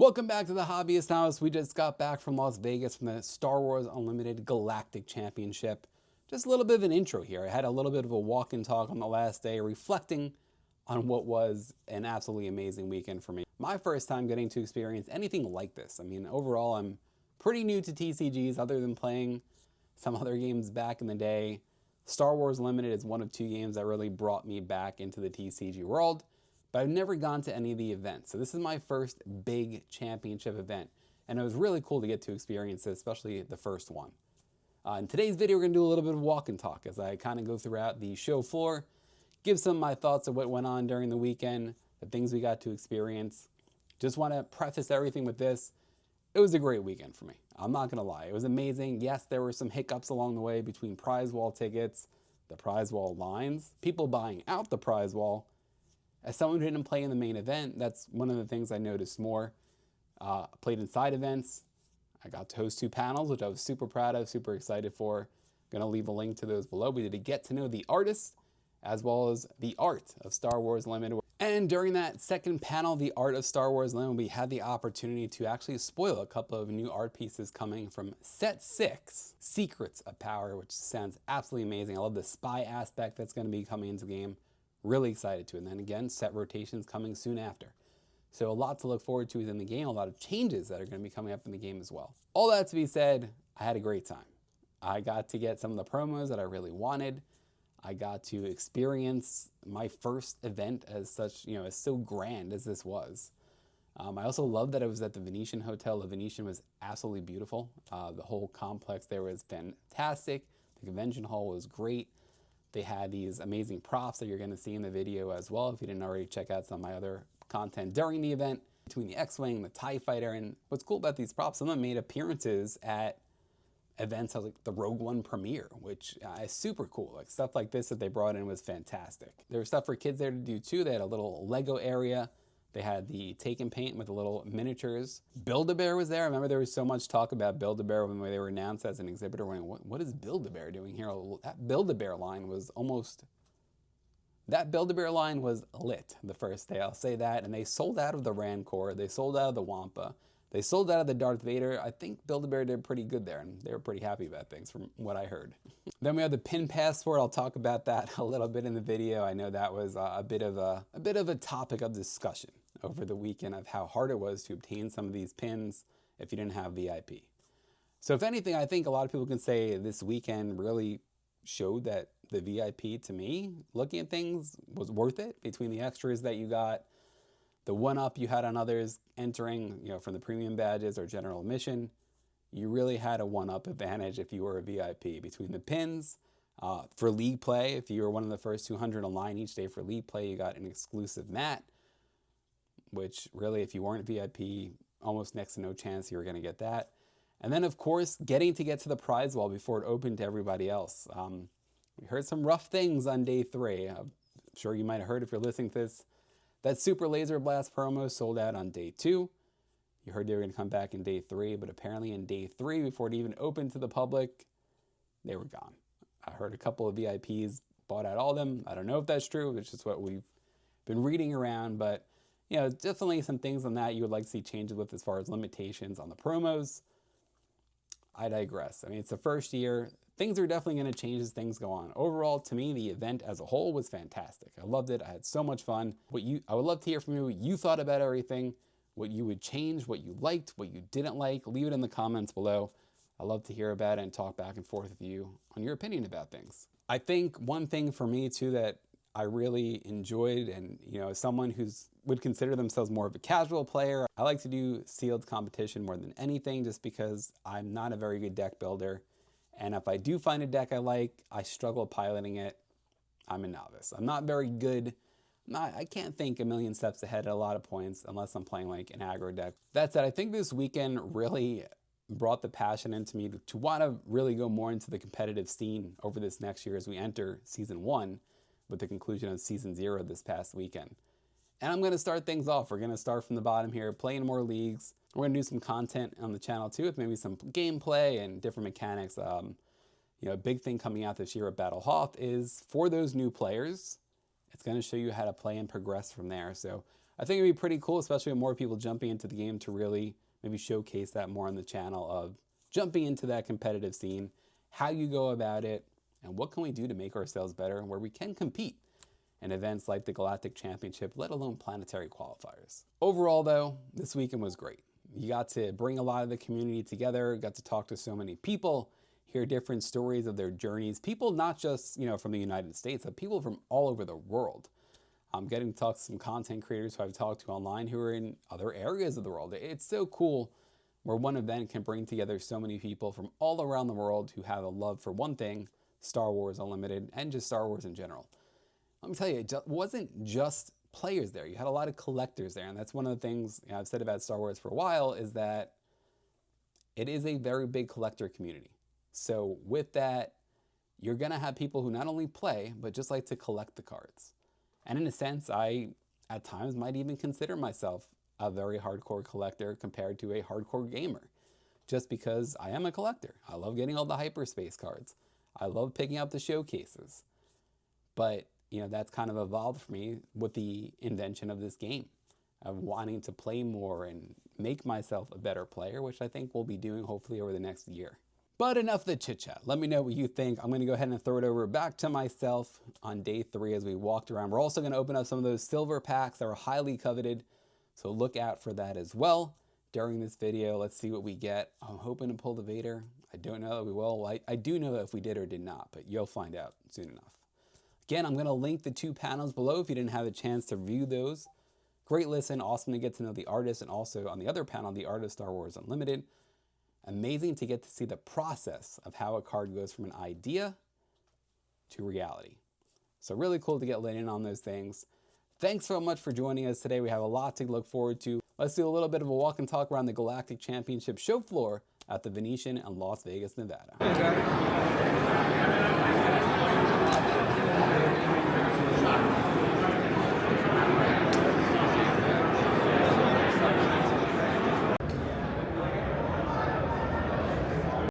Welcome back to the Hobbyist House. We just got back from Las Vegas from the Star Wars Unlimited Galactic Championship. Just a little bit of an intro here. I had a little bit of a walk and talk on the last day, reflecting on what was an absolutely amazing weekend for me. My first time getting to experience anything like this. I mean, overall, I'm pretty new to TCGs other than playing some other games back in the day. Star Wars Limited is one of two games that really brought me back into the TCG world, but I've never gone to any of the events. So this is my first big championship event, and it was really cool to get to experience it, especially the first one. In today's video, we're gonna do a little bit of walk and talk as I kind of go throughout the show floor, give some of my thoughts of what went on during the weekend, the things we got to experience. Just wanna preface everything with this. It was a great weekend for me. I'm not gonna lie, it was amazing. Yes, there were some hiccups along the way between prize wall tickets, the prize wall lines, people buying out the prize wall. As someone who didn't play in the main event, that's one of the things I noticed more. Played in side events. I got to host two panels, which I was super proud of, super excited for. Gonna leave a link to those below. We did a get to know the artist as well as the art of Star Wars Limited. And during that second panel, the art of Star Wars Limited, we had the opportunity to actually spoil a couple of new art pieces coming from set 6, Secrets of Power, which sounds absolutely amazing. I love the spy aspect that's gonna be coming into the game. Really excited to. And then again, set rotations coming soon after. So a lot to look forward to within the game, a lot of changes that are going to be coming up in the game as well. All that to be said, I had a great time. I got to get some of the promos that I really wanted. I got to experience my first event as such, as so grand as this was. I also loved that it was at the Venetian Hotel. The Venetian was absolutely beautiful. The whole complex there was fantastic. The convention hall was great. They had these amazing props that you're going to see in the video as well if you didn't already check out some of my other content during the event, between the X-Wing, the TIE Fighter. And what's cool about these props, some of them made appearances at events like the Rogue One premiere, which is super cool. Like stuff like this that they brought in was fantastic. There was stuff for kids there to do too. They had a little Lego area. They had the take and paint with the little miniatures. Build-A-Bear was there. I remember there was so much talk about Build-A-Bear when they were announced as an exhibitor. What is Build-A-Bear doing here? That Build-A-Bear line was lit the first day, I'll say that. And they sold out of the Rancor. They sold out of the Wampa. They sold out of the Darth Vader. I think Build-A-Bear did pretty good there, and they were pretty happy about things from what I heard. Then we have the pin passport. I'll talk about that a little bit in the video. I know that was a bit of a topic of discussion over the weekend of how hard it was to obtain some of these pins if you didn't have VIP. So if anything, I think a lot of people can say this weekend really showed that the VIP, to me, looking at things, was worth it between the extras that you got, the one-up you had on others entering, from the premium badges or general admission. You really had a one-up advantage if you were a VIP between the pins. For league play, if you were one of the first 200 online each day for league play, you got an exclusive mat, which really, if you weren't VIP, almost next to no chance you were going to get that. And then, of course, getting to the prize wall before it opened to everybody else. We heard some rough things on day 3. I'm sure you might have heard if you're listening to this. That Super Laser Blast promo sold out on day 2. You heard they were going to come back in day 3, but apparently in day 3, before it even opened to the public, they were gone. I heard a couple of VIPs bought out all of them. I don't know if that's true. It's just what we've been reading around, but definitely some things on that you would like to see changes with as far as limitations on the promos. I digress. I mean, it's the first year. Things are definitely going to change as things go on. Overall, to me, the event as a whole was fantastic. I loved it. I had so much fun. I would love to hear from you what you thought about everything, what you would change, what you liked, what you didn't like. Leave it in the comments below. I love to hear about it and talk back and forth with you on your opinion about things. I think one thing for me too that I really enjoyed, and as someone who's would consider themselves more of a casual player, I like to do sealed competition more than anything, just because I'm not a very good deck builder. And if I do find a deck I like, I struggle piloting it. I'm a novice. I'm not very good. I can't think a million steps ahead at a lot of points unless I'm playing like an aggro deck. That said, I think this weekend really brought the passion into me to want to really go more into the competitive scene over this next year as we enter season 1 with the conclusion of season 0 this past weekend. And I'm going to start things off. We're going to start from the bottom here, playing more leagues. We're going to do some content on the channel too, with maybe some gameplay and different mechanics. A big thing coming out this year at Battle Hoth is for those new players, it's going to show you how to play and progress from there. So I think it'd be pretty cool, especially with more people jumping into the game, to really maybe showcase that more on the channel of jumping into that competitive scene, how you go about it, and what can we do to make ourselves better and where we can compete in events like the Galactic Championship, let alone planetary qualifiers. Overall though, this weekend was great. You got to bring a lot of the community together, got to talk to so many people, hear different stories of their journeys. People not just, from the United States, but people from all over the world. I'm getting to talk to some content creators who I've talked to online who are in other areas of the world. It's so cool where one event can bring together so many people from all around the world who have a love for one thing, Star Wars Unlimited, and just Star Wars in general. Let me tell you, it wasn't just players there. You had a lot of collectors there, and that's one of the things I've said about Star Wars for a while, is that it is a very big collector community. So with that, you're gonna have people who not only play, but just like to collect the cards. And in a sense, I, at times, might even consider myself a very hardcore collector compared to a hardcore gamer, just because I am a collector. I love getting all the hyperspace cards. I love picking up the showcases. But, that's kind of evolved for me with the invention of this game, of wanting to play more and make myself a better player, which I think we'll be doing hopefully over the next year. But enough of the chit chat. Let me know what you think. I'm gonna go ahead and throw it over back to myself on day 3 as we walked around. We're also gonna open up some of those silver packs that are highly coveted, so look out for that as well during this video. Let's see what we get. I'm hoping to pull the Vader. I don't know that we will. I do know if we did or did not, but you'll find out soon enough. Again, I'm gonna link the 2 panels below if you didn't have a chance to review those. Great listen, awesome to get to know the artist, and also on the other panel, the art of Star Wars Unlimited. Amazing to get to see the process of how a card goes from an idea to reality. So really cool to get lit in on those things. Thanks so much for joining us today. We have a lot to look forward to. Let's do a little bit of a walk and talk around the Galactic Championship show floor at the Venetian in Las Vegas, Nevada.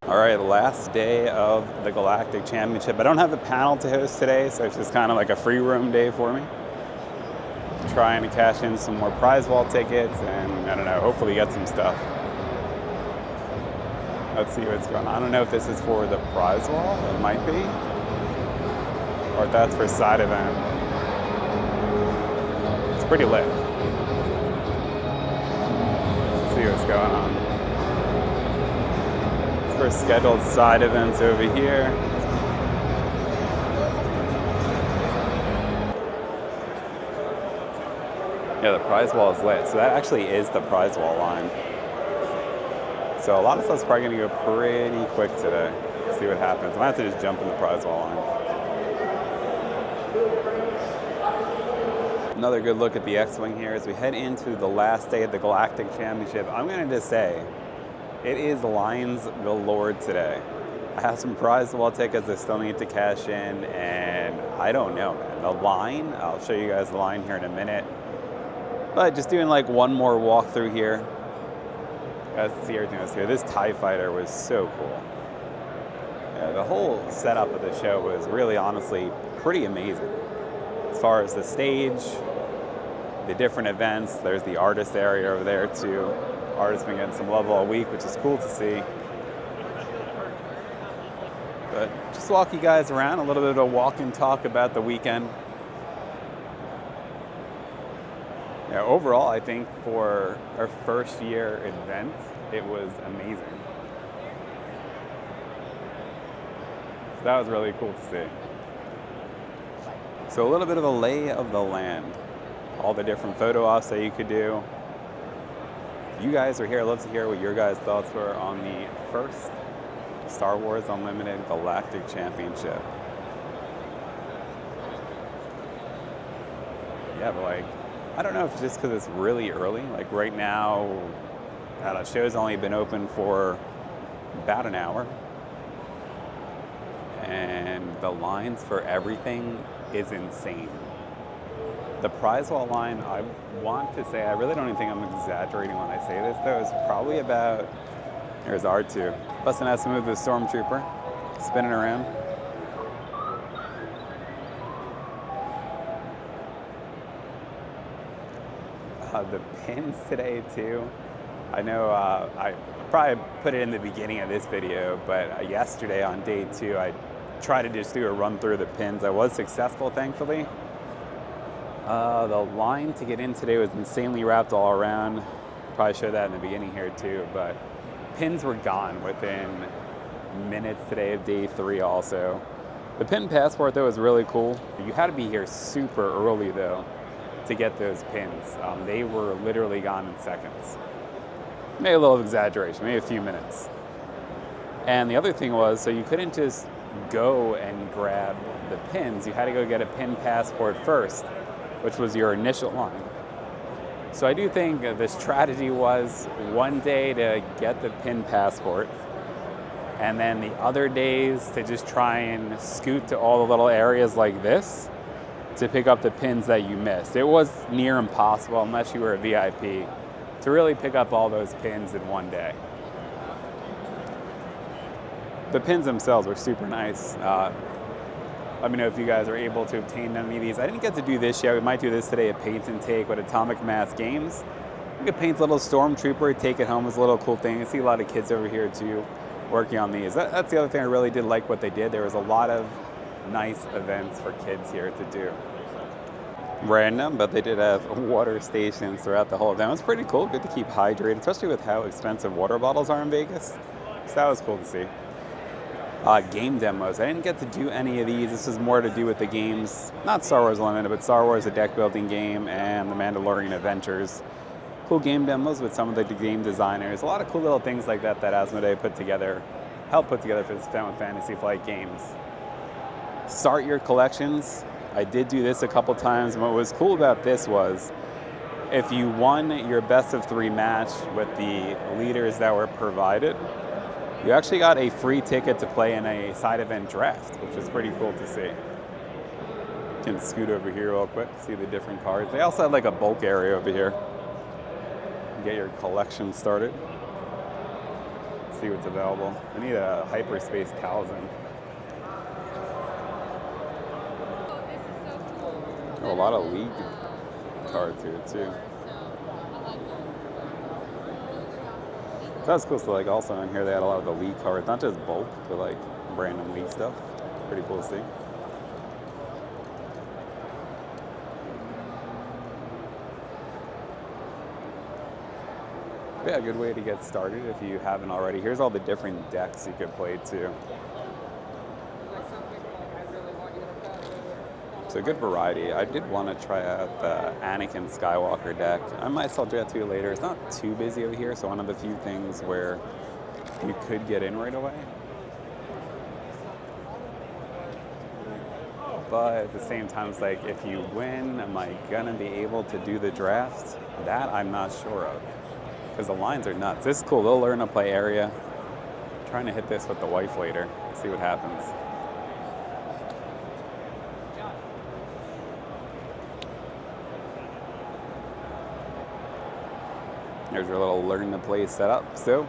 All right, last day of the Galactic Championship. I don't have a panel to host today, so it's just kind of like a free roam day for me. Trying to cash in some more prize wall tickets and, I don't know, hopefully get some stuff. Let's see what's going on. I don't know if this is for the prize wall, it might be, or if that's for side event. It's pretty lit. Let's see what's going on. For scheduled side events over here. Yeah, the prize wall is lit. So that actually is the prize wall line. So a lot of stuff's probably gonna go pretty quick today. Let's see what happens. I might have to just jump in the prize wall line. Another good look at the X-Wing here as we head into the last day of the Galactic Championship. I'm gonna just say, it is lines galore today. I have some prize wall tickets I still need to cash in, and I don't know, man. The line, I'll show you guys the line here in a minute. But just doing like one more walkthrough here. You guys can see everything that's here. This TIE fighter was so cool. Yeah, the whole setup of the show was really, honestly, pretty amazing. As far as the stage, the different events, there's the artist area over there too. Artist's been getting some love all week, which is cool to see. But just walk you guys around, a little bit of a walk and talk about the weekend. Yeah, overall, I think for our first year event, it was amazing. So that was really cool to see. So a little bit of a lay of the land. All the different photo ops that you could do. If you guys are here, I'd love to hear what your guys' thoughts were on the first Star Wars Unlimited Galactic Championship. Yeah, but like, I don't know if it's just because it's really early. Like right now, the show's only been open for about an hour. And the lines for everything is insane. The prize wall line, I want to say, I really don't even think I'm exaggerating when I say this though, is probably about, there's R2. Busting out some of the Stormtrooper, spinning around. The pins today too. I know I probably put it in the beginning of this video, but yesterday on day 2, I tried to just do a run through the pins. I was successful, thankfully. The line to get in today was insanely wrapped all around. Probably showed that in the beginning here too, but pins were gone within minutes today of day 3 also. The pin passport though was really cool. You had to be here super early though to get those pins. They were literally gone in seconds. Maybe a little exaggeration, maybe a few minutes. And the other thing was, so you couldn't just go and grab the pins. You had to go get a pin passport first, which was your initial line. So I do think the strategy was one day to get the pin passport, and then the other days to just try and scoot to all the little areas like this to pick up the pins that you missed. It was near impossible, unless you were a VIP, to really pick up all those pins in one day. The pins themselves were super nice. Let me know if you guys are able to obtain any of these. I didn't get to do this yet. We might do this today at Paint and Take with Atomic Mass Games. You could paint a little Stormtrooper, take it home as a little cool thing. I see a lot of kids over here too working on these. That's the other thing I really did like what they did. There was a lot of nice events for kids here to do. Random, but they did have water stations throughout the whole event. It was pretty cool, good to keep hydrated, especially with how expensive water bottles are in Vegas. So that was cool to see. Game demos. I didn't get to do any of these. This is more to do with the games, not Star Wars Unlimited, but Star Wars, a deck building game, and the Mandalorian Adventures. Cool game demos with some of the game designers. A lot of cool little things like that that Asmodee helped put together for this event with Fantasy Flight Games. Start your collections. I did do this a couple times, and what was cool about this was if you won your best of 3 match with the leaders that were provided, you actually got a free ticket to play in a side event draft, which is pretty cool to see. You can scoot over here real quick, see the different cards. They also had like a bulk area over here. Get your collection started. See what's available. I need a Hyperspace Talisman. Oh, a lot of League cards here too. That's cool. So like also in here they had a lot of the League cards, not just bulk, but like random League stuff. Pretty cool to see. Yeah, a good way to get started if you haven't already. Here's all the different decks you could play too. So good variety. I did want to try out the Anakin Skywalker deck. I might still get to it later. It's not too busy over here, so one of the few things where you could get in right away. But at the same time, it's like, if you win, am I gonna be able to do the draft? That I'm not sure of, because the lines are nuts. This is cool, they'll learn to play area. I'm trying to hit this with the wife later, see what happens. There's your little learn to play setup. So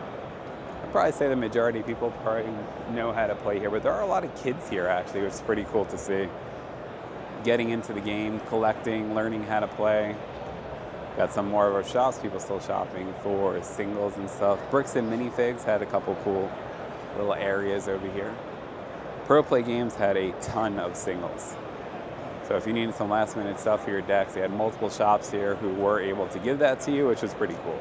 I'd probably say the majority of people probably know how to play here, but there are a lot of kids here actually, which is pretty cool to see. Getting into the game, collecting, learning how to play. Got some more of our shops, people still shopping for singles and stuff. Bricks and Minifigs had a couple cool little areas over here. Pro Play Games had a ton of singles. So if you needed some last minute stuff for your decks, they had multiple shops here who were able to give that to you, which was pretty cool.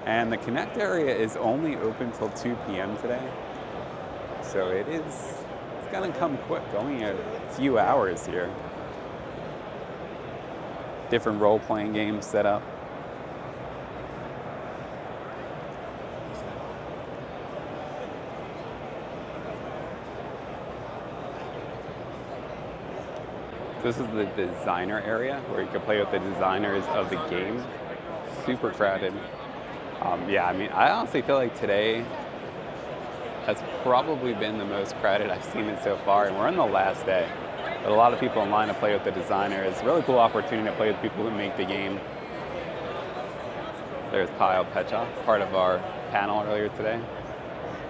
And the Connect area is only open till 2 p.m. today. So it's gonna come quick, only a few hours here. Different role-playing games set up. This is the designer area where you can play with the designers of the game. Super crowded. Yeah, I mean, I honestly feel like today has probably been the most crowded I've seen it so far, and we're on the last day. But a lot of people in line to play with the designers. It's a really cool opportunity to play with people who make the game. There's Kyle Pecha, part of our panel earlier today.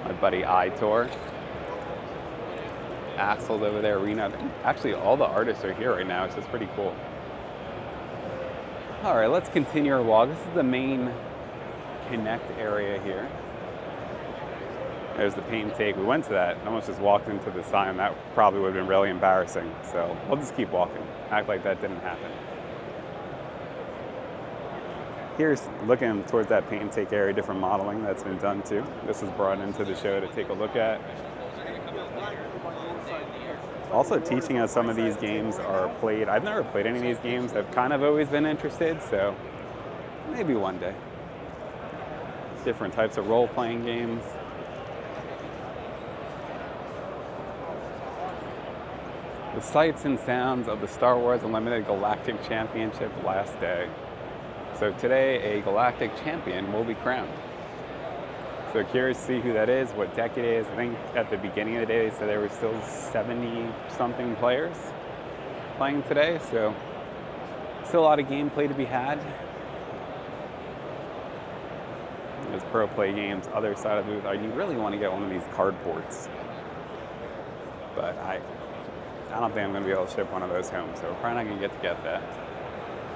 My buddy Itor. Axel's over there, Rena. Actually, all the artists are here right now, so it's pretty cool. All right, let's continue our walk. This is the main Connect area here. There's the paint and take. We went to that, almost just walked into the sign. That probably would have been really embarrassing. So we'll just keep walking, act like that didn't happen. Here's looking towards that paint and take area, different modeling that's been done too. This was brought into the show to take a look at. Also teaching us some of these games are played. I've never played any of these games. I've kind of always been interested, so maybe one day. Different types of role-playing games. The sights and sounds of the Star Wars Unlimited Galactic Championship last day. So today, a Galactic champion will be crowned. So curious to see who that is, what deck it is. I think at the beginning of the day, they said there were still 70-something players playing today. So still a lot of gameplay to be had. There's pro play games, other side of the booth. You really want to get one of these card ports. But I don't think I'm going to be able to ship one of those home, so we're probably not going to get that.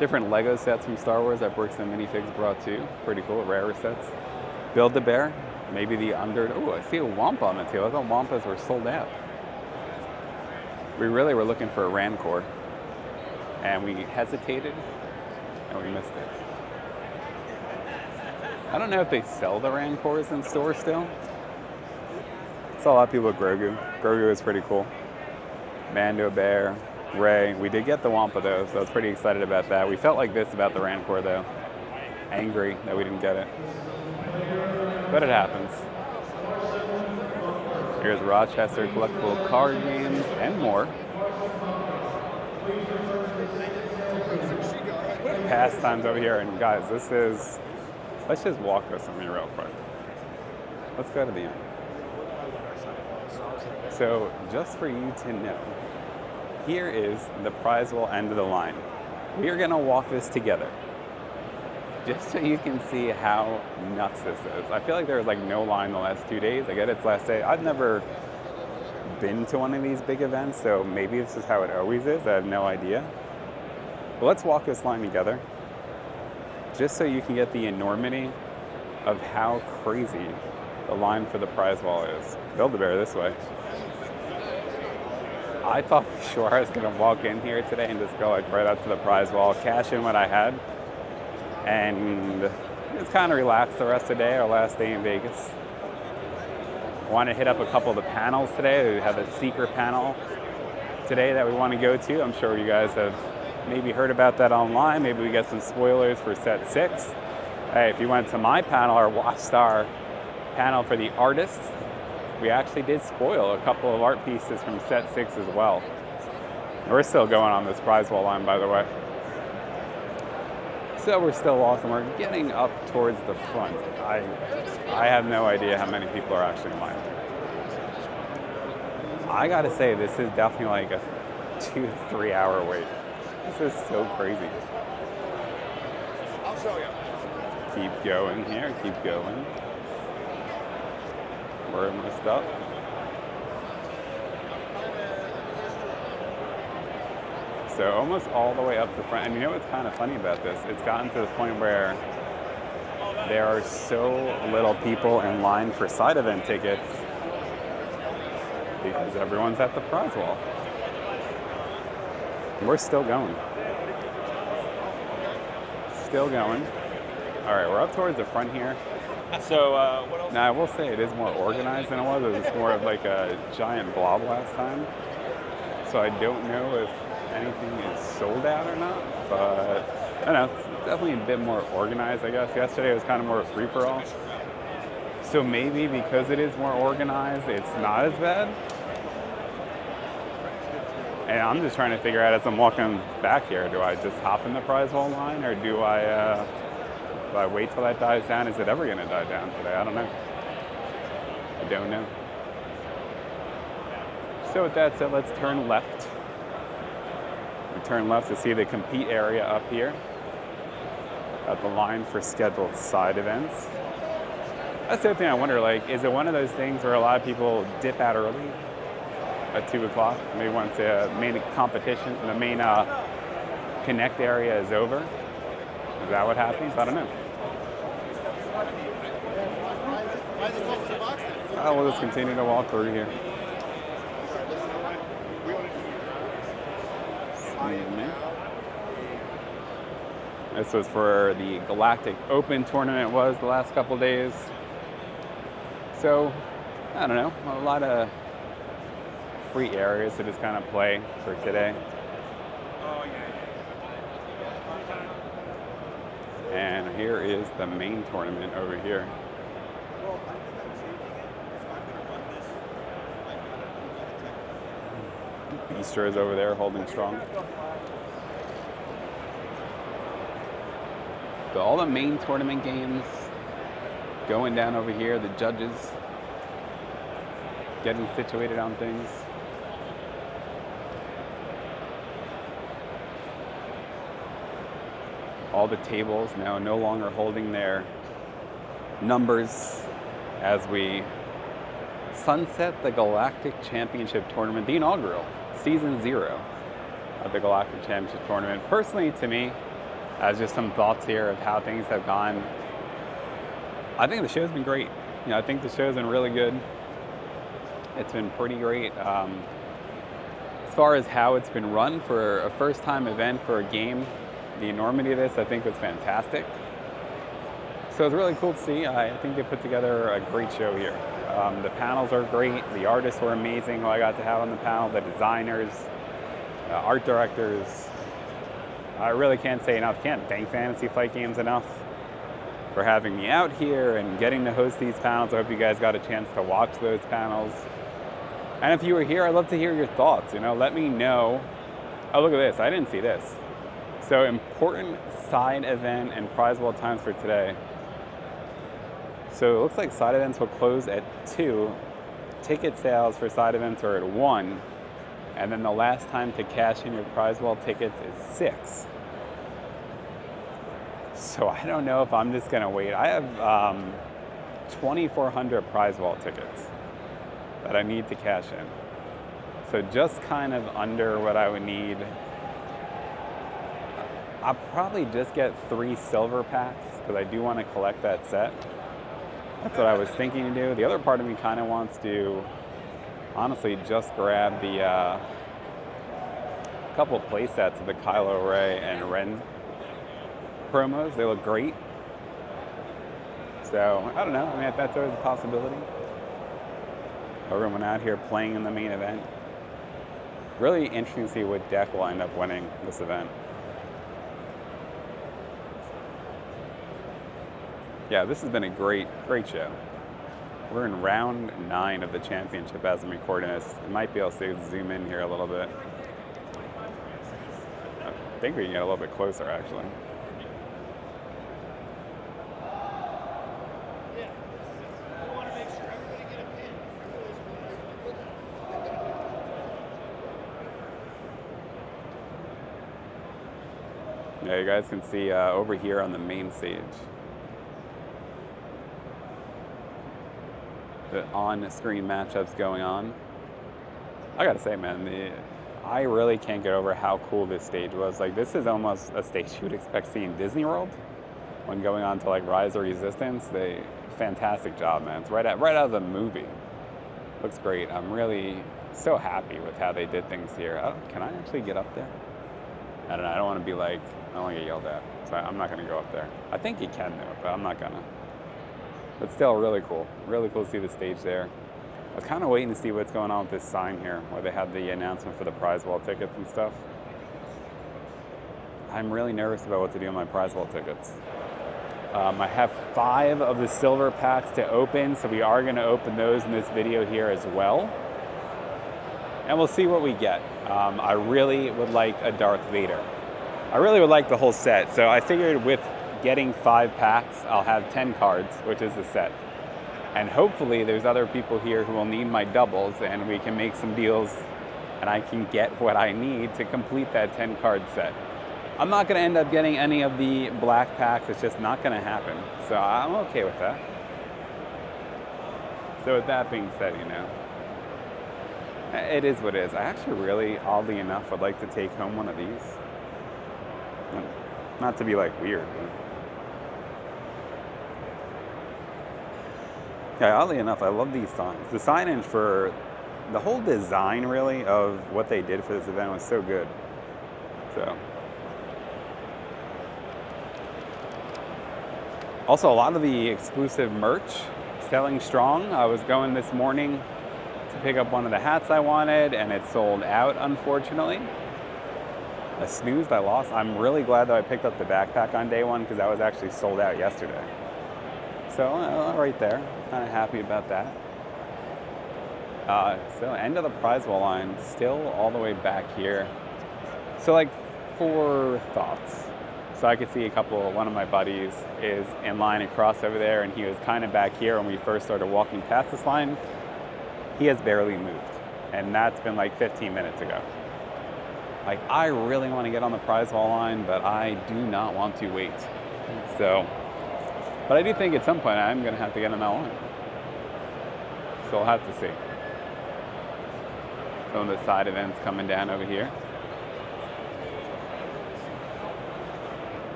Different Lego sets from Star Wars that Bricks and Minifigs brought too. Pretty cool, rarer sets. Build-A-Bear, maybe the under... Oh, I see a Wampa on the table. I thought Wampas were sold out. We really were looking for a Rancor, and we hesitated, and we missed it. I don't know if they sell the Rancors in store still. I saw a lot of people with Grogu. Grogu is pretty cool. Mando Bear, Ray. We did get the Wampa though, so I was pretty excited about that. We felt like this about the Rancor though. Angry that we didn't get it. But it happens. Here's Rochester collectible card games and more. Pastimes over here, and guys, this is... Let's just walk this with me real quick. Let's go to the end. So, just for you to know, here is the Prizewall end of the line. We are gonna walk this together, just so you can see how nuts this is. I feel like there was like no line the last 2 days. I get it's last day. I've never been to one of these big events, so maybe this is how it always is. I have no idea. But let's walk this line together, just so you can get the enormity of how crazy the line for the Prizewall is. Build-A-Bear this way. I thought for sure I was going to walk in here today and just go like right up to the Prizewall, cash in what I had, and just kind of relax the rest of the day, our last day in Vegas. I want to hit up a couple of the panels today. We have a secret panel today that we want to go to. I'm sure you guys have maybe heard about that online. Maybe we get some spoilers for set 6. Hey, if you went to my panel, our Watchstar panel for the artists, we actually did spoil a couple of art pieces from set 6 as well. We're still going on this Prizewall line, by the way. So we're still walking. We're getting up towards the front. I have no idea how many people are actually in line. I gotta say, this is definitely like a 2 to 3 hour wait. This is so crazy. I'll show you. Keep going here, keep going. We're almost up. So almost all the way up the front. And you know what's kind of funny about this? It's gotten to the point where there are so little people in line for side event tickets because everyone's at the Prizewall. We're still going. Still going. All right, we're up towards the front here. So, what else? Now, I will say it is more organized than it was. It was more of like a giant blob last time. So I don't know if anything is sold out or not, but I don't know. It's definitely a bit more organized, I guess. Yesterday was kind of more free-for-all. So maybe because it is more organized, it's not as bad. And I'm just trying to figure out as I'm walking back here, do I just hop in the Prizewall line, or do I wait till that dies down? Is it ever going to die down today? I don't know. I don't know. So with that said, let's turn left. We turn left to see the compete area up here. Got the line for scheduled side events. That's the other thing I wonder, like, is it one of those things where a lot of people dip out early at 2 o'clock, maybe once the main competition, the main Connect area is over, Is that what happens? I don't know. We'll just continue to walk through here. This was for the Galactic Open tournament was the last couple days. So, I don't know, a lot of free areas to just kind of play for today. And here is the main tournament over here. Bistro's over there holding strong. So all the main tournament games going down over here, the judges getting situated on things. All the tables now no longer holding their numbers as we sunset the Galactic Championship Tournament, the inaugural, Season 0 of the Galactic Championship Tournament. Personally, to me, as just some thoughts here of how things have gone, I think the show's been great. You know, I think the show's been really good. It's been pretty great. As far as how it's been run for a first-time event for a game, the enormity of this, I think, was fantastic. So it's really cool to see. I think they put together a great show here. The panels are great. The artists were amazing who I got to have on the panel. The designers, art directors. I really can't say enough. Can't thank Fantasy Flight Games enough for having me out here and getting to host these panels. I hope you guys got a chance to watch those panels. And if you were here, I'd love to hear your thoughts. You know, let me know. Oh, look at this. I didn't see this. So important side event and prize wall times for today. So it looks like side events will close at 2. Ticket sales for side events are at 1. And then the last time to cash in your prize wall tickets is 6. So I don't know if I'm just gonna wait. I have 2,400 prize wall tickets that I need to cash in. So just kind of under what I would need. I'll probably just get 3 silver packs because I do want to collect that set. That's what I was thinking to do. The other part of me kind of wants to, honestly, just grab the couple play sets of the Kylo Ray and Ren promos. They look great. So, I don't know. I mean, that's always a possibility. Everyone out here playing in the main event. Really interesting to see what deck will end up winning this event. Yeah, this has been a great show. We're in round 9 of the championship as I'm recording this. I might be able to zoom in here a little bit. I think we can get a little bit closer, actually. Yeah, you guys can see over here on the main stage. The on-screen matchups going on. I gotta say, man, I really can't get over how cool this stage was. Like, this is almost a stage you would expect to see in Disney World when going on to like Rise of Resistance. Fantastic job, man. It's right out of the movie. Looks great. I'm really so happy with how they did things here. Can I actually get up there? I don't know. I don't want to be like, I don't want to get yelled at. So I'm not gonna go up there. I think you can though, but I'm not gonna. But still, really cool. Really cool to see the stage there. I was kind of waiting to see what's going on with this sign here, where they had the announcement for the prize wall tickets and stuff. I'm really nervous about what to do with my prize wall tickets. I have 5 of the silver packs to open, so we are going to open those in this video here as well. And we'll see what we get. I really would like a Darth Vader. I really would like the whole set, so I figured with getting 5 packs, I'll have 10 cards, which is the set. And hopefully there's other people here who will need my doubles and we can make some deals and I can get what I need to complete that 10 card set. I'm not gonna end up getting any of the black packs, it's just not gonna happen. So I'm okay with that. So with that being said, you know, it is what it is. I actually really, oddly enough, would like to take home one of these. Not to be like weird, but yeah, oddly enough, I love these signs. The signage for the whole design, really, of what they did for this event was so good. So, also a lot of the exclusive merch selling strong. I was going this morning to pick up one of the hats I wanted, and it sold out, unfortunately. I snoozed, I lost. I'm really glad that I picked up the backpack on day one because that was actually sold out yesterday. So right there, kind of happy about that. So end of the prize wall line, still all the way back here. So like 4 thoughts. So I could see one of my buddies is in line across over there, and he was kind of back here when we first started walking past this line. He has barely moved, and that's been like 15 minutes ago. Like, I really want to get on the prize wall line, but I do not want to wait. So, but I do think at some point I'm going to have to get on that line. So we'll have to see. Some of the side events coming down over here.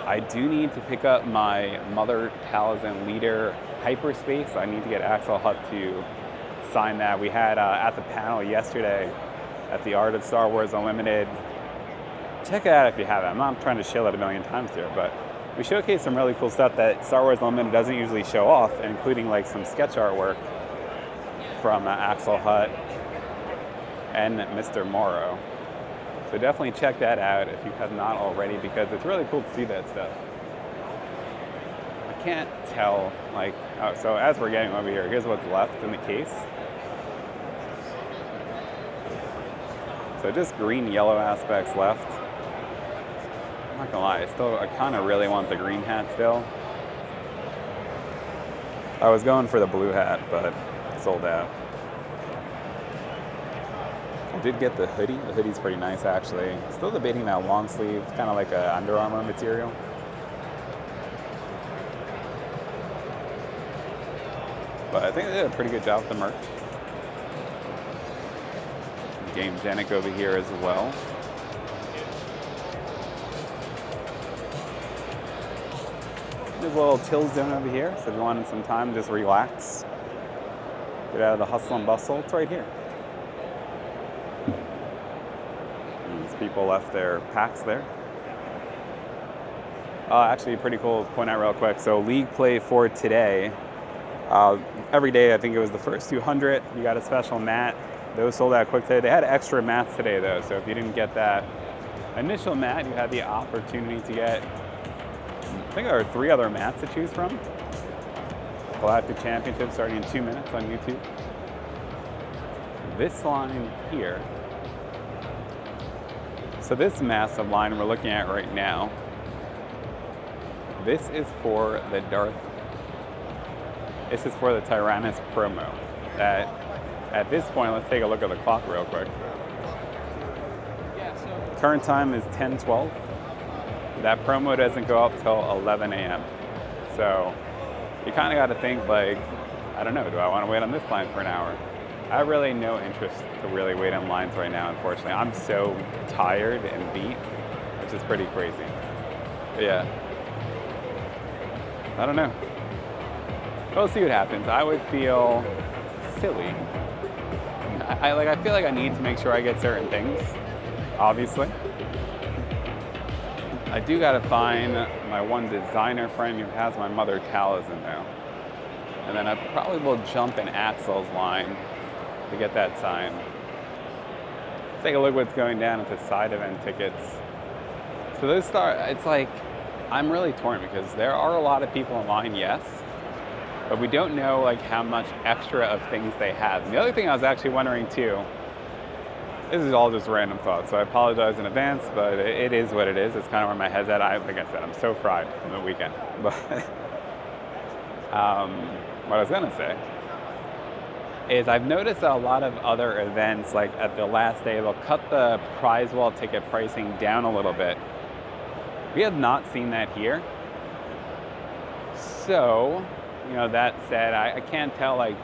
I do need to pick up my Mother Talisman Leader Hyperspace. I need to get Axel Hutt to sign that. We had at the panel yesterday at the Art of Star Wars Unlimited. Check it out if you haven't. I'm not trying to shill it a million times here, but we showcased some really cool stuff that Star Wars Unlimited doesn't usually show off, including like some sketch artwork from Axel Hutt and Mr. Morrow. So definitely check that out if you have not already, because it's really cool to see that stuff. I can't tell, like, so as we're getting over here, here's what's left in the case. So just green, yellow aspects left. I'm not gonna lie, I kind of really want the green hat still. I was going for the blue hat, but sold out. I did get the hoodie. The hoodie's pretty nice, actually. Still debating that long sleeve, kind of like a Under Armour material. But I think they did a pretty good job with the merch. Game Genic over here as well. There's a little chill zone over here, so if you wanted some time, just relax. Get out of the hustle and bustle, it's right here. These people left their packs there. Actually, pretty cool to point out real quick. So league play for today. Every day, I think it was the first 200, you got a special mat. Those sold out quick today. They had extra mats today though, so if you didn't get that initial mat, you had the opportunity to get, I think there are 3 other mats to choose from. Galactic Championship starting in 2 minutes on YouTube. This line here. So this massive line we're looking at right now, this is for the Tyrannus promo. That at this point, let's take a look at the clock real quick. Current time is 10:12. That promo doesn't go up till 11 a.m. So you kind of got to think like, I don't know, do I want to wait on this line for an hour? I have really no interest to really wait on lines right now, unfortunately. I'm so tired and beat, which is pretty crazy. But yeah, I don't know. We'll see what happens. I would feel silly. I feel like I need to make sure I get certain things, obviously. I do gotta find my one designer friend who has my Mother Talisman now. And then I probably will jump in Axel's line to get that signed. Let's take a look what's going down at the side event tickets. So those it's like, I'm really torn because there are a lot of people in line, yes, but we don't know like how much extra of things they have. And the other thing I was actually wondering too, this is all just random thoughts, so I apologize in advance, but it is what it is. It's kind of where my head's at. Like I said, I'm so fried from the weekend. But what I was gonna say is I've noticed a lot of other events, like at the last day, they'll cut the prize wall ticket pricing down a little bit. We have not seen that here. So, you know, that said, I can't tell, like,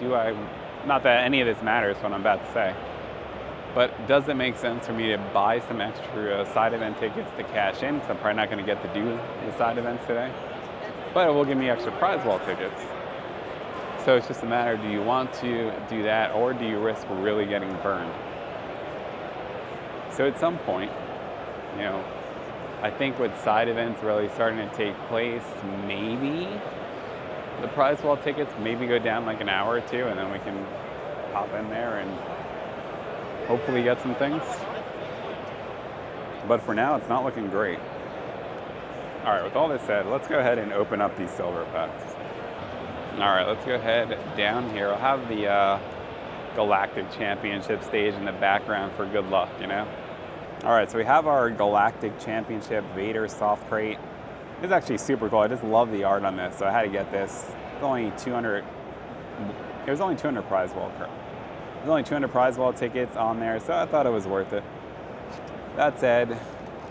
not that any of this matters what I'm about to say, But does it make sense for me to buy some extra side event tickets to cash in? Because I'm probably not going to get to do the side events today. But it will give me extra prize wall tickets. So it's just a matter, do you want to do that, or do you risk really getting burned? So at some point, you know, I think with side events really starting to take place, maybe the prize wall tickets maybe go down like an hour or two, and then we can pop in there and hopefully get some things. But for now, it's not looking great. All right, with all this said, let's go ahead and open up these silver packs. All right, let's go ahead down here. I'll have the Galactic Championship stage in the background for good luck, you know? All right, so we have our Galactic Championship Vader soft crate. It's actually super cool. I just love the art on this, so I had to get this. It was only 200 prize wall. There's only 200 prize wall tickets on there, so I thought it was worth it. That said,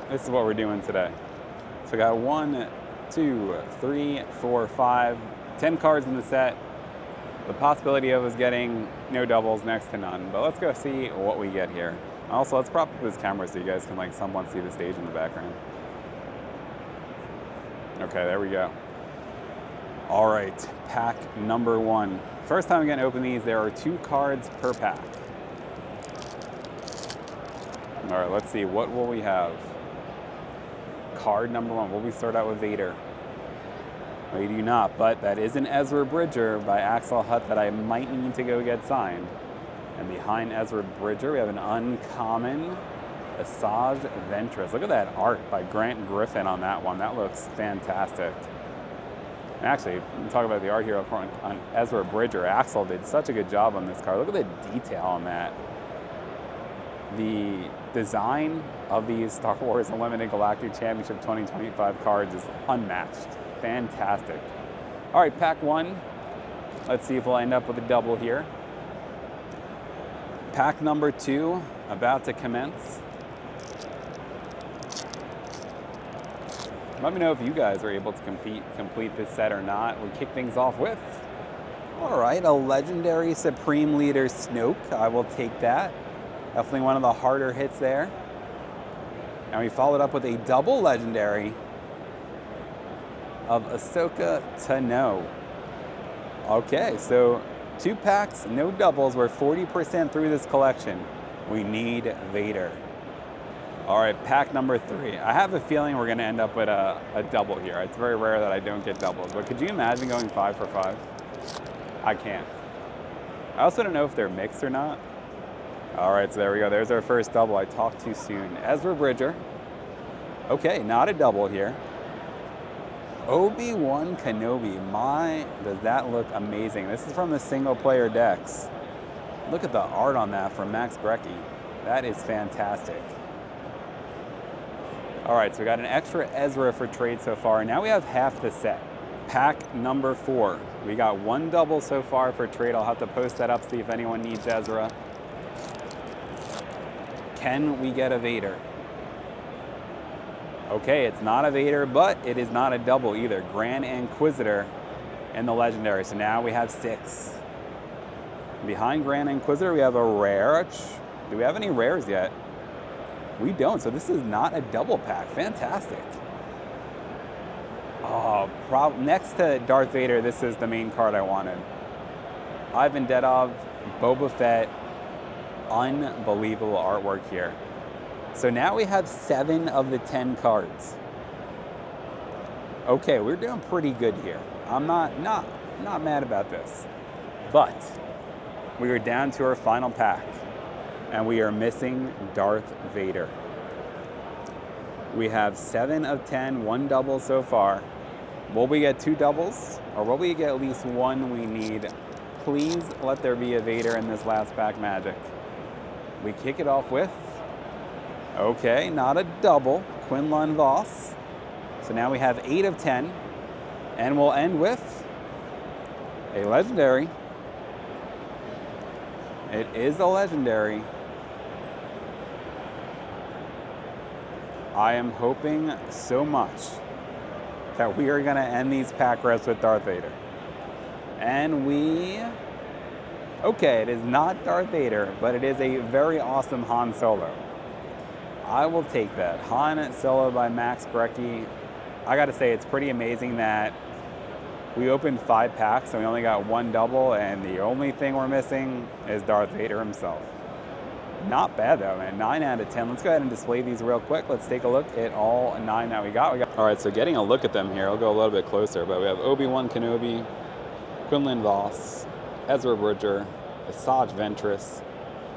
this is what we're doing today. So we got 1, 2, 3, 4, 5, 10 cards in the set. The possibility of us getting no doubles, next to none. But let's go see what we get here. Also, let's prop up this camera so you guys can like somewhat see the stage in the background. Okay, there we go. All right, pack number 1. First time I'm gonna open these, there are 2 cards per pack. All right, let's see, what will we have? Card number 1, will we start out with Vader? We do not, but that is an Ezra Bridger by Axel Hutt that I might need to go get signed. And behind Ezra Bridger, we have an uncommon Asajj Ventress. Look at that art by Grant Griffin on that one. That looks fantastic. And actually, we can talk about the art here up front on Ezra Bridger. Axel did such a good job on this card. Look at the detail on that. The design of these Star Wars Unlimited Galactic Championship 2025 cards is unmatched. Fantastic. All right, pack 1. Let's see if we'll end up with a double here. Pack number 2, about to commence. Let me know if you guys are able to complete this set or not. We kick things off with, all right, a legendary Supreme Leader Snoke. I will take that. Definitely one of the harder hits there. And we followed up with a double legendary of Ahsoka Tano. Okay, so 2 packs, no doubles. We're 40% through this collection. We need Vader. All right, pack number 3. I have a feeling we're gonna end up with a double here. It's very rare that I don't get doubles, but could you imagine going 5 for 5? I can't. I also don't know if they're mixed or not. All right, so there we go. There's our first double. I talked too soon. Ezra Bridger. Okay, not a double here. Obi-Wan Kenobi. My, does that look amazing. This is from the single player decks. Look at the art on that from Max Brecke. That is fantastic. All right, so we got an extra Ezra for trade so far. Now we have half the set. Pack number 4. We got 1 double so far for trade. I'll have to post that up, see if anyone needs Ezra. Can we get a Vader? Okay, it's not a Vader, but it is not a double either. Grand Inquisitor and the legendary. So now we have 6. Behind Grand Inquisitor, we have a rare. Do we have any rares yet? We don't, so this is not a double pack. Fantastic. Oh, next to Darth Vader, this is the main card I wanted. Ivan Dedov, Boba Fett. Unbelievable artwork here. So now we have 7 of the 10 cards. Okay, we're doing pretty good here. I'm not mad about this. But we are down to our final pack, and we are missing Darth Vader. We have 7 of 10, 1 double so far. Will we get 2 doubles, or will we get at least 1 we need? Please let there be a Vader in this last pack magic. We kick it off with, okay, not a double, Quinlan Vos. So now we have 8 of 10, and we'll end with a legendary. It is a legendary. I am hoping so much that we are going to end these pack reps with Darth Vader. And we Okay, it is not Darth Vader, but it is a very awesome Han Solo. I will take that. Han Solo by Max Grecki. I gotta say, it's pretty amazing that we opened 5 packs and we only got 1 double, and the only thing we're missing is Darth Vader himself. Not bad though, man. 9 out of 10. Let's go ahead and display these real quick. Let's take a look at all 9 that we got. All right, so getting a look at them here, I'll go a little bit closer, but we have Obi-Wan Kenobi, Quinlan Voss, Ezra Bridger, Asajj Ventress,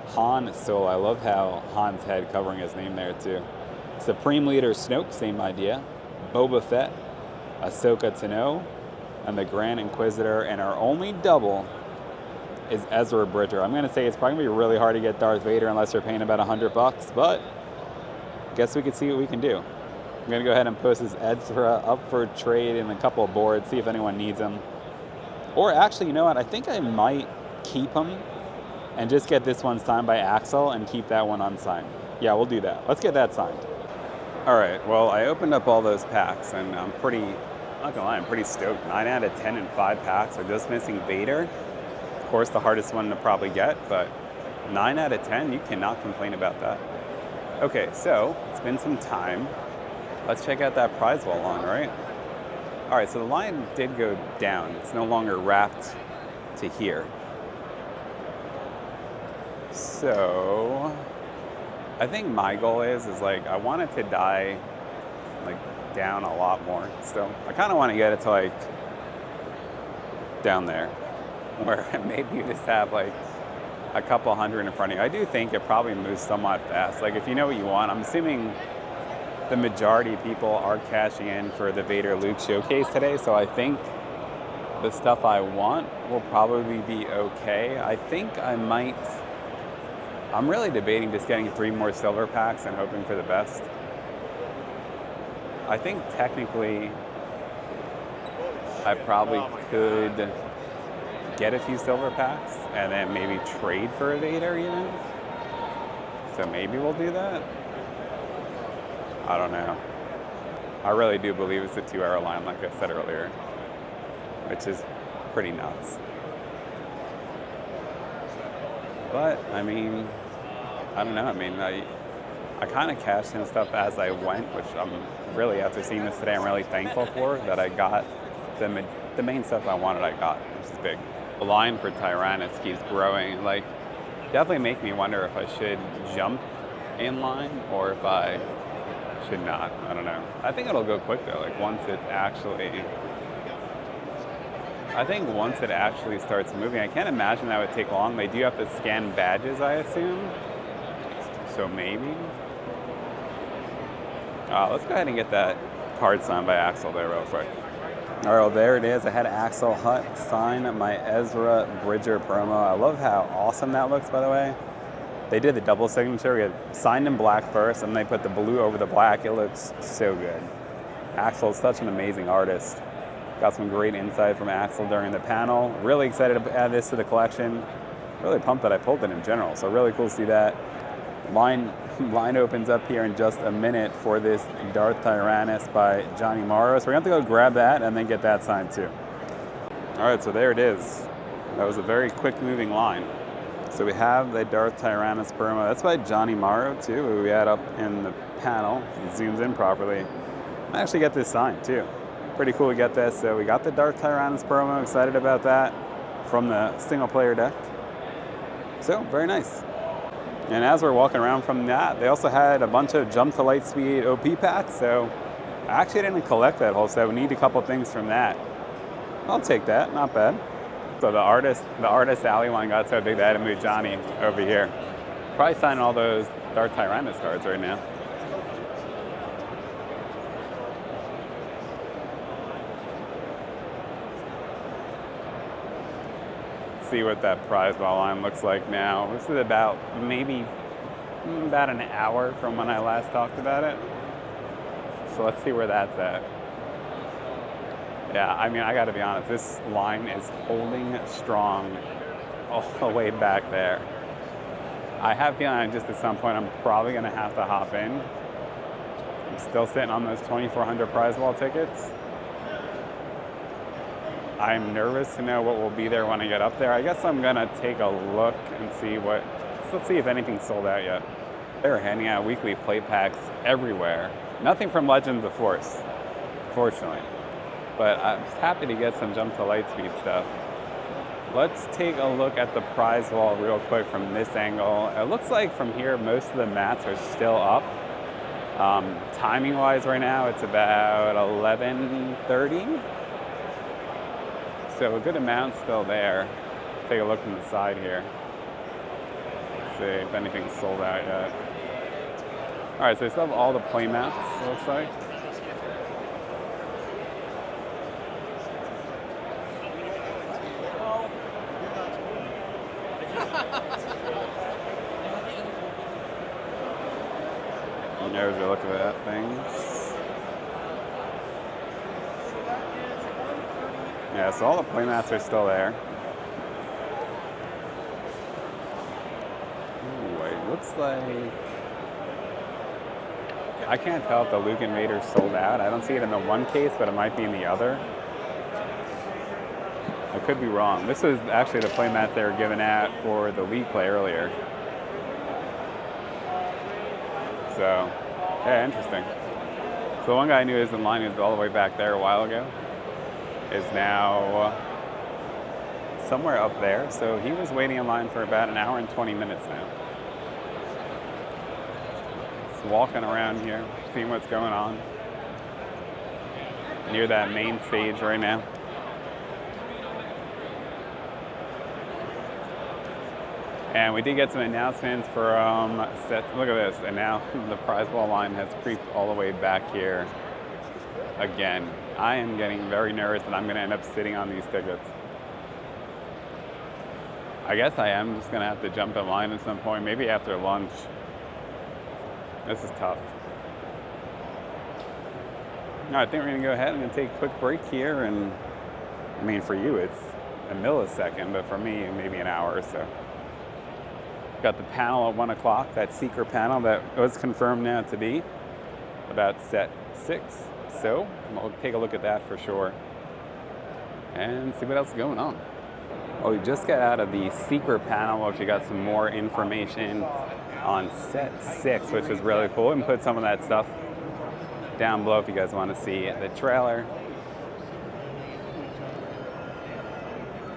Han Solo. I love how Han's head covering his name there too. Supreme Leader Snoke, same idea. Boba Fett, Ahsoka Tano, and the Grand Inquisitor. And our only double is Ezra Bridger. I'm gonna say it's probably gonna be really hard to get Darth Vader unless you're paying about $100, but I guess we can see what we can do. I'm gonna go ahead and post this Ezra up for trade in a couple of boards, see if anyone needs him. Or actually, you know what? I think I might keep him and just get this one signed by Axel and keep that one unsigned. Yeah, we'll do that. Let's get that signed. All right, well, I opened up all those packs and I'm pretty, not gonna lie, I'm pretty stoked. 9 out of 10 in 5 packs. We're just missing Vader. Of course, the hardest one to probably get, but 9 out of 10, you cannot complain about that. Okay, so it's been some time. Let's check out that prize wall line, right? All right, so the line did go down. It's no longer wrapped to here. So I think my goal is like I want it to die like down a lot more. So I kind of want to get it to like down there, where maybe you just have like a couple hundred in front of you. I do think it probably moves somewhat fast. Like if you know what you want, I'm assuming the majority of people are cashing in for the Vader Luke showcase today, so I think the stuff I want will probably be okay. I think I'm really debating just getting 3 more silver packs and hoping for the best. I think technically I probably could get a few silver packs and then maybe trade for a Vader even. So maybe we'll do that. I don't know. I really do believe it's a 2-hour line, like I said earlier, which is pretty nuts. But I mean, I don't know. I mean, I kind of cashed in stuff as I went, which I'm really, after seeing this today, I'm really thankful for that I got the main stuff I wanted. I got, which is big. The line for Tyrannus keeps growing. Like, definitely make me wonder if I should jump in line or if I should not. I don't know. I think it'll go quick though. Like once it actually starts moving. I can't imagine that would take long. They do have to scan badges, I assume. So maybe. Let's go ahead and get that card signed by Axel there real quick. All right, well, there it is. I had Axel Hutt sign my Ezra Bridger promo. I love how awesome that looks, by the way. They did the double signature. We had signed in black first, and they put the blue over the black. It looks so good. Axel is such an amazing artist. Got some great insight from Axel during the panel. Really excited to add this to the collection. Really pumped that I pulled it in general, so really cool to see that. Line opens up here in just a minute for this Darth Tyrannus by Johnny Morrow. So we're going to have to go grab that and then get that signed too. All right, so there it is. That was a very quick moving line. So we have the Darth Tyrannus promo. That's by Johnny Morrow too, who we had up in the panel. It zooms in properly. I actually get this signed too. Pretty cool to get this. So we got the Darth Tyrannus promo. Excited about that from the single player deck. So very nice. And as we're walking around from that, they also had a bunch of Jump to Lightspeed OP packs. So I actually didn't collect that whole set. We need a couple things from that. I'll take that, not bad. So the artist alley one got so big that I had to move Johnny over here. Probably signing all those Darth Tyrannus cards right now. See what that prize ball line looks like now. This is about an hour from when I last talked about it. So let's see where that's at. Yeah, I mean, I gotta be honest, this line is holding strong all the way back there. I have a feeling just at some point I'm probably gonna have to hop in. I'm still sitting on those 2,400 prize ball tickets. I'm nervous to know what will be there when I get up there. I guess I'm gonna take a look and see what, let's see if anything's sold out yet. They're handing out weekly plate packs everywhere. Nothing from Legends of Force, fortunately. But I'm happy to get some Jump to Lightspeed stuff. Let's take a look at the prize wall real quick from this angle. It looks like from here, most of the mats are still up. Timing-wise right now, it's about 11:30. So a good amount still there. Take a look from the side here. Let's see if anything's sold out yet. All right, so we still have all the play mats, it looks like. And there's a look at that thing. Yeah, so all the play mats are still there. Ooh, it looks like... I can't tell if the Luke Invader's sold out. I don't see it in the one case, but it might be in the other. I could be wrong. This was actually the play mats they were giving out for the league play earlier. So, yeah, interesting. So the one guy I knew is in line, who's all the way back there a while ago, is now somewhere up there. So he was waiting in line for about an hour and 20 minutes now. Just walking around here, seeing what's going on. Near that main stage right now. And we did get some announcements from sets. Look at this, and now the prize wall line has creeped all the way back here again. I am getting very nervous that I'm going to end up sitting on these tickets. I guess I am just going to have to jump in line at some point, maybe after lunch. This is tough. No, I think we're going to go ahead and going to take a quick break here. And I mean, for you, it's a millisecond, but for me, maybe an hour or so. Got the panel at 1 o'clock, that secret panel that was confirmed now to be about set 6. So we'll take a look at that for sure and see what else is going on. Well, we just got out of the secret panel, which we got some more information on set 6, which is really cool. And put some of that stuff down below if you guys want to see the trailer.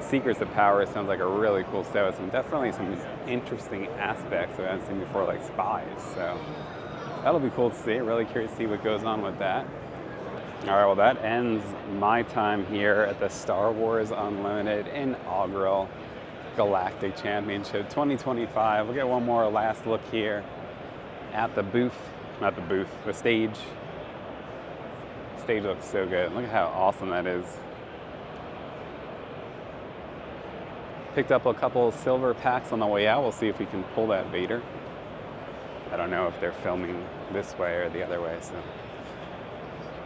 Secrets of Power sounds like a really cool set with definitely some interesting aspects that I haven't seen before, like spies. So that'll be cool to see. Really curious to see what goes on with that. All right, well, that ends my time here at the Star Wars Unlimited inaugural Galactic Championship 2025. We'll get one more last look here at the booth, not the booth, the stage. The stage looks so good. Look at how awesome that is. Picked up a couple silver packs on the way out. We'll see if we can pull that Vader. I don't know if they're filming this way or the other way, so.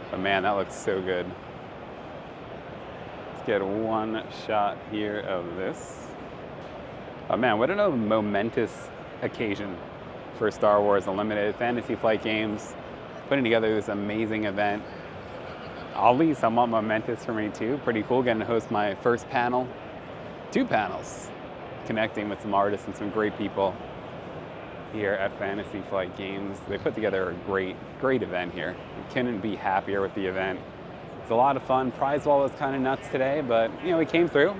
But man, that looks so good. Let's get one shot here of this. Oh man, what a momentous occasion for Star Wars Unlimited. Fantasy Flight Games putting together this amazing event. Oddly, somewhat momentous for me too. Pretty cool getting to host my first panel. 2 panels, connecting with some artists and some great people here at Fantasy Flight Games. They put together a great event here. Couldn't be happier with the event. It's a lot of fun. Prize wall was kind of nuts today, but you know, we came through.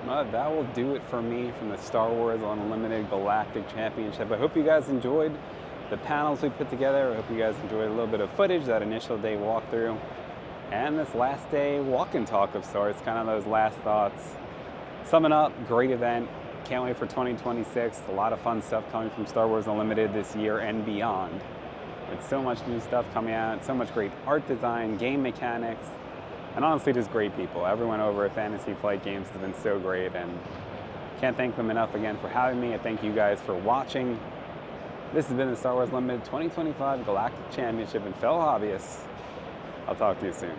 That will do it for me from the Star Wars Unlimited Galactic Championship. I hope you guys enjoyed the panels we put together. I hope you guys enjoyed a little bit of footage, that initial day walkthrough, and this last day walk and talk of sorts, kind of those last thoughts. Summing up, great event. Can't wait for 2026. A lot of fun stuff coming from Star Wars Unlimited this year and beyond. With so much new stuff coming out, so much great art design, game mechanics, and honestly just great people. Everyone over at Fantasy Flight Games has been so great, and can't thank them enough again for having me. I thank you guys for watching. This has been the Star Wars Unlimited 2025 Galactic Championship, and fellow hobbyists, I'll talk to you soon.